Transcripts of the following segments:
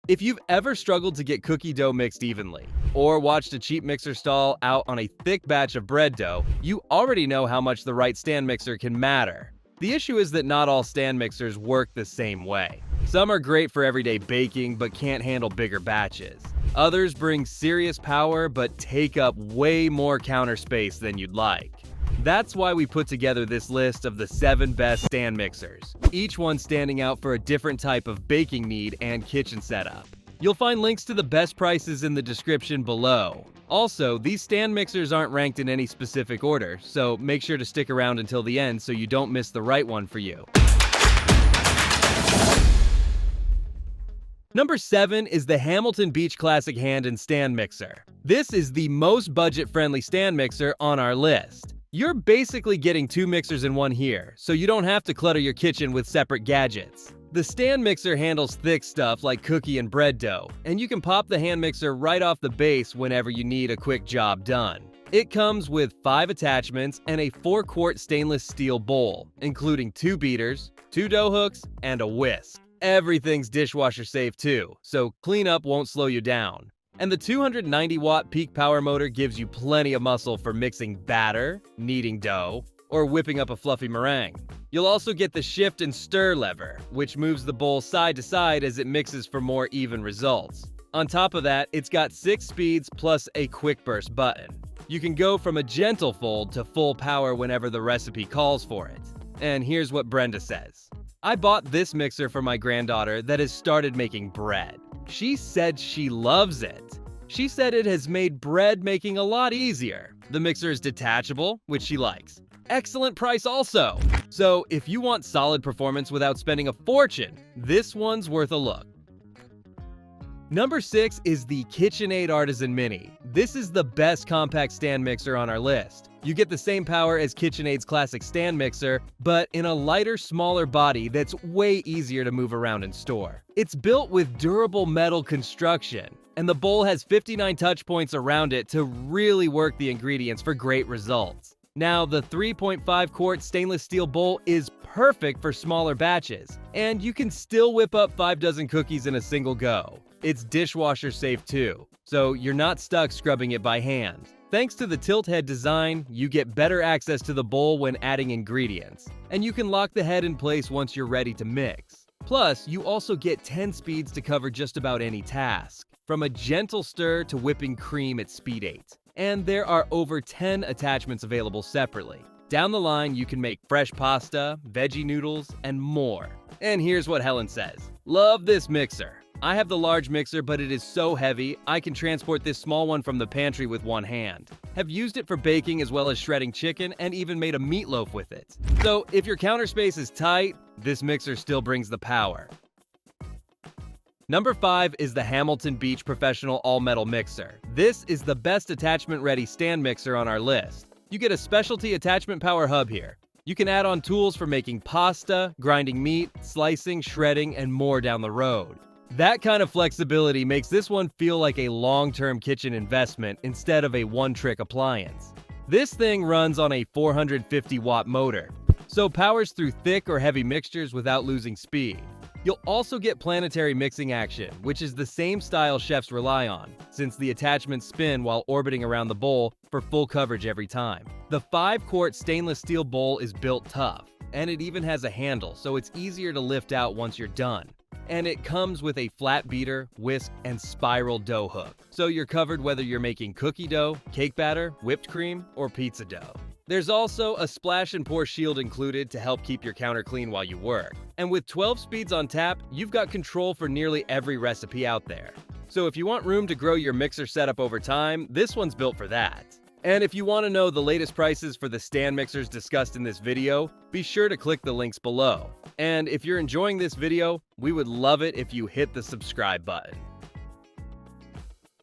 If you've ever struggled to get cookie dough mixed evenly, or watched a cheap mixer stall out on a thick batch of bread dough, you already know how much the right stand mixer can matter. The issue is that not all stand mixers work the same way. Some are great for everyday baking but can't handle bigger batches. Others bring serious power but take up way more counter space than you'd like. That's why we put together this list of the 7 best stand mixers, each one standing out for a different type of baking need and kitchen setup. You'll find links to the best prices in the description below. Also, these stand mixers aren't ranked in any specific order, so make sure to stick around until the end so you don't miss the right one for you. Number 7 is the Hamilton Beach Classic Hand and Stand Mixer. This is the most budget-friendly stand mixer on our list. You're basically getting 2 mixers in one here, so you don't have to clutter your kitchen with separate gadgets. The stand mixer handles thick stuff like cookie and bread dough, and you can pop the hand mixer right off the base whenever you need a quick job done. It comes with 5 attachments and a 4-quart stainless steel bowl, including 2 beaters, 2 dough hooks, and a whisk. Everything's dishwasher safe too, so cleanup won't slow you down. And the 290-watt peak power motor gives you plenty of muscle for mixing batter, kneading dough, or whipping up a fluffy meringue. You'll also get the shift and stir lever, which moves the bowl side to side as it mixes for more even results. On top of that, it's got 6 speeds plus a quick burst button. You can go from a gentle fold to full power whenever the recipe calls for it. And here's what Brenda says. I bought this mixer for my granddaughter that has started making bread. She said she loves it. She said it has made bread making a lot easier. The mixer is detachable, which she likes. Excellent price also. So if you want solid performance without spending a fortune, this one's worth a look. Number 6 is the KitchenAid Artisan Mini. This is the best compact stand mixer on our list. You get the same power as KitchenAid's classic stand mixer, but in a lighter, smaller body that's way easier to move around and store. It's built with durable metal construction, and the bowl has 59 touch points around it to really work the ingredients for great results. Now, the 3.5-quart stainless steel bowl is perfect for smaller batches, and you can still whip up 5 dozen cookies in a single go. It's dishwasher safe too, so you're not stuck scrubbing it by hand. Thanks to the tilt head design, you get better access to the bowl when adding ingredients, and you can lock the head in place once you're ready to mix. Plus, you also get 10 speeds to cover just about any task, from a gentle stir to whipping cream at speed 8. And there are over 10 attachments available separately. Down the line, you can make fresh pasta, veggie noodles, and more. And here's what Helen says. Love this mixer. I have the large mixer, but it is so heavy, I can transport this small one from the pantry with one hand. Have used it for baking as well as shredding chicken and even made a meatloaf with it. So if your counter space is tight, this mixer still brings the power. Number 5 is the Hamilton Beach Professional All-Metal Mixer. This is the best attachment-ready stand mixer on our list. You get a specialty attachment power hub here. You can add on tools for making pasta, grinding meat, slicing, shredding, and more down the road. That kind of flexibility makes this one feel like a long-term kitchen investment instead of a one-trick appliance. This thing runs on a 450-watt motor, so powers through thick or heavy mixtures without losing speed. You'll also get planetary mixing action, which is the same style chefs rely on, since the attachments spin while orbiting around the bowl for full coverage every time. The 5-quart stainless steel bowl is built tough, and it even has a handle, so it's easier to lift out once you're done. And it comes with a flat beater, whisk, and spiral dough hook, so you're covered whether you're making cookie dough, cake batter, whipped cream, or pizza dough. There's also a splash and pour shield included to help keep your counter clean while you work. And with 12 speeds on tap, you've got control for nearly every recipe out there. So if you want room to grow your mixer setup over time, this one's built for that. And if you want to know the latest prices for the stand mixers discussed in this video, be sure to click the links below. And if you're enjoying this video, we would love it if you hit the subscribe button.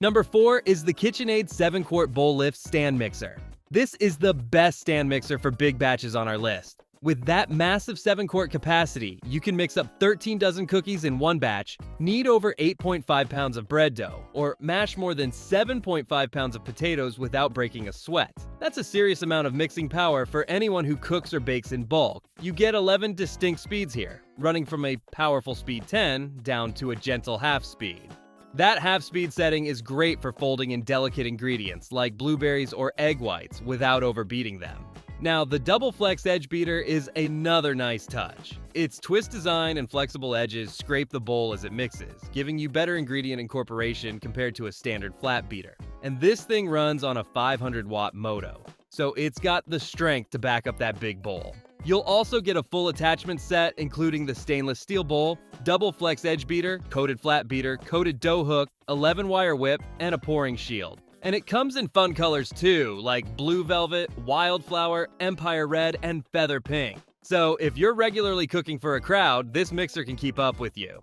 Number 4 is the KitchenAid 7-quart bowl lift stand mixer. This is the best stand mixer for big batches on our list. With that massive 7-quart capacity, you can mix up 13 dozen cookies in one batch, knead over 8.5 pounds of bread dough, or mash more than 7.5 pounds of potatoes without breaking a sweat. That's a serious amount of mixing power for anyone who cooks or bakes in bulk. You get 11 distinct speeds here, running from a powerful speed 10 down to a gentle half speed. That half-speed setting is great for folding in delicate ingredients like blueberries or egg whites without overbeating them. Now, the double flex edge beater is another nice touch. Its twist design and flexible edges scrape the bowl as it mixes, giving you better ingredient incorporation compared to a standard flat beater. And this thing runs on a 500-watt moto, so it's got the strength to back up that big bowl. You'll also get a full attachment set, including the stainless steel bowl, double flex edge beater, coated flat beater, coated dough hook, 11-wire whip, and a pouring shield. And it comes in fun colors too, like blue velvet, wildflower, empire red, and feather pink. So if you're regularly cooking for a crowd, this mixer can keep up with you.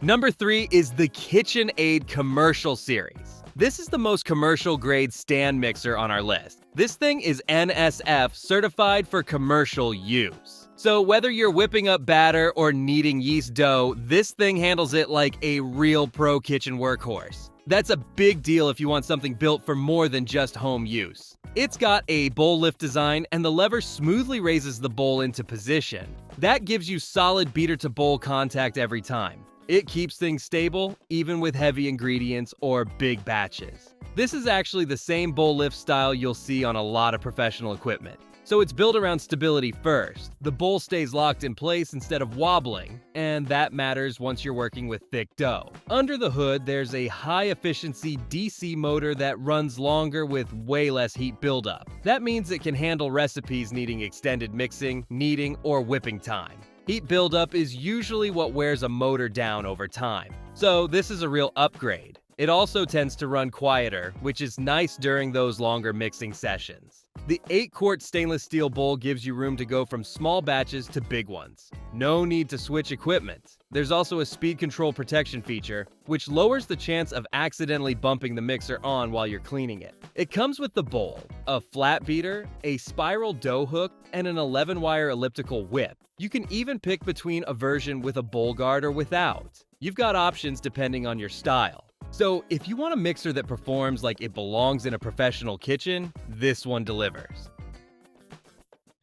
Number 3 is the KitchenAid Commercial Series. This is the most commercial-grade stand mixer on our list. This thing is NSF certified for commercial use. So whether you're whipping up batter or kneading yeast dough, this thing handles it like a real pro kitchen workhorse. That's a big deal if you want something built for more than just home use. It's got a bowl lift design, and the lever smoothly raises the bowl into position. That gives you solid beater-to-bowl contact every time. It keeps things stable, even with heavy ingredients or big batches. This is actually the same bowl lift style you'll see on a lot of professional equipment. So it's built around stability first. The bowl stays locked in place instead of wobbling, and that matters once you're working with thick dough. Under the hood, there's a high-efficiency DC motor that runs longer with way less heat buildup. That means it can handle recipes needing extended mixing, kneading, or whipping time. Heat buildup is usually what wears a motor down over time, so this is a real upgrade. It also tends to run quieter, which is nice during those longer mixing sessions. The 8-quart stainless steel bowl gives you room to go from small batches to big ones. No need to switch equipment. There's also a speed control protection feature, which lowers the chance of accidentally bumping the mixer on while you're cleaning it. It comes with the bowl, a flat beater, a spiral dough hook, and an 11-wire elliptical whip. You can even pick between a version with a bowl guard or without. You've got options depending on your style. So if you want a mixer that performs like it belongs in a professional kitchen, this one delivers.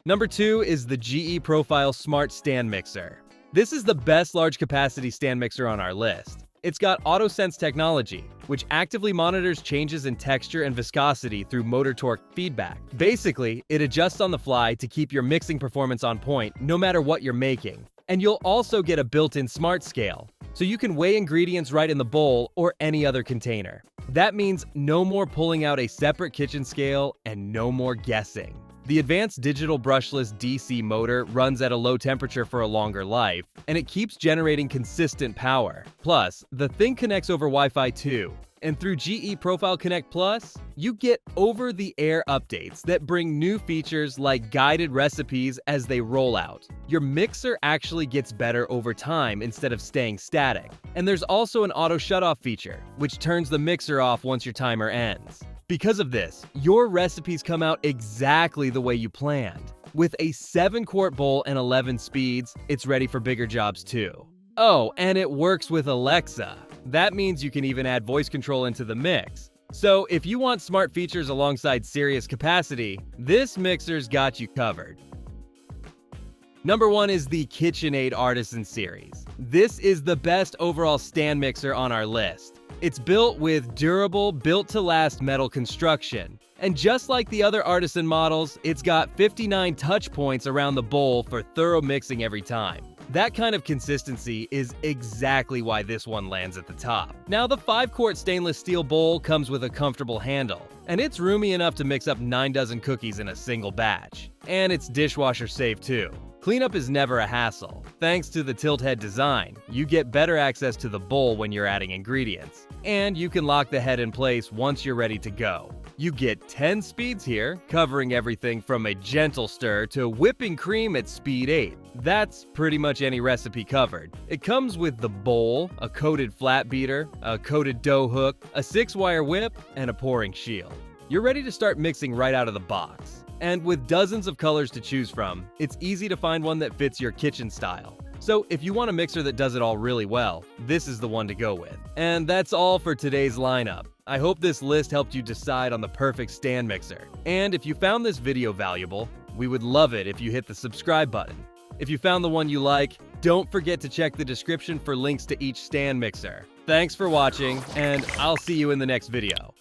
Number 2 is the GE Profile Smart Stand Mixer. This is the best large capacity stand mixer on our list. It's got AutoSense technology, which actively monitors changes in texture and viscosity through motor torque feedback. Basically, it adjusts on the fly to keep your mixing performance on point no matter what you're making. And you'll also get a built-in smart scale, so you can weigh ingredients right in the bowl or any other container. That means no more pulling out a separate kitchen scale and no more guessing. The advanced digital brushless DC motor runs at a low temperature for a longer life, and it keeps generating consistent power. Plus, the thing connects over Wi-Fi too. And through GE Profile Connect Plus, you get over-the-air updates that bring new features like guided recipes as they roll out. Your mixer actually gets better over time instead of staying static. And there's also an auto shutoff feature, which turns the mixer off once your timer ends. Because of this, your recipes come out exactly the way you planned. With a 7-quart bowl and 11 speeds, it's ready for bigger jobs too. Oh, and it works with Alexa. That means you can even add voice control into the mix. So if you want smart features alongside serious capacity, this mixer's got you covered. Number 1 is the KitchenAid Artisan Series. This is the best overall stand mixer on our list. It's built with durable, built-to-last metal construction. And just like the other Artisan models, it's got 59 touch points around the bowl for thorough mixing every time. That kind of consistency is exactly why this one lands at the top. Now, the 5-quart stainless steel bowl comes with a comfortable handle, and it's roomy enough to mix up 9 dozen cookies in a single batch. And it's dishwasher safe too. Cleanup is never a hassle. Thanks to the tilt head design, you get better access to the bowl when you're adding ingredients. And you can lock the head in place once you're ready to go. You get 10 speeds here, covering everything from a gentle stir to whipping cream at speed 8. That's pretty much any recipe covered. It comes with the bowl, a coated flat beater, a coated dough hook, a 6-wire whip, and a pouring shield. You're ready to start mixing right out of the box. And with dozens of colors to choose from, it's easy to find one that fits your kitchen style. So if you want a mixer that does it all really well, this is the one to go with. And that's all for today's lineup. I hope this list helped you decide on the perfect stand mixer. And if you found this video valuable, we would love it if you hit the subscribe button. If you found the one you like, don't forget to check the description for links to each stand mixer. Thanks for watching, and I'll see you in the next video.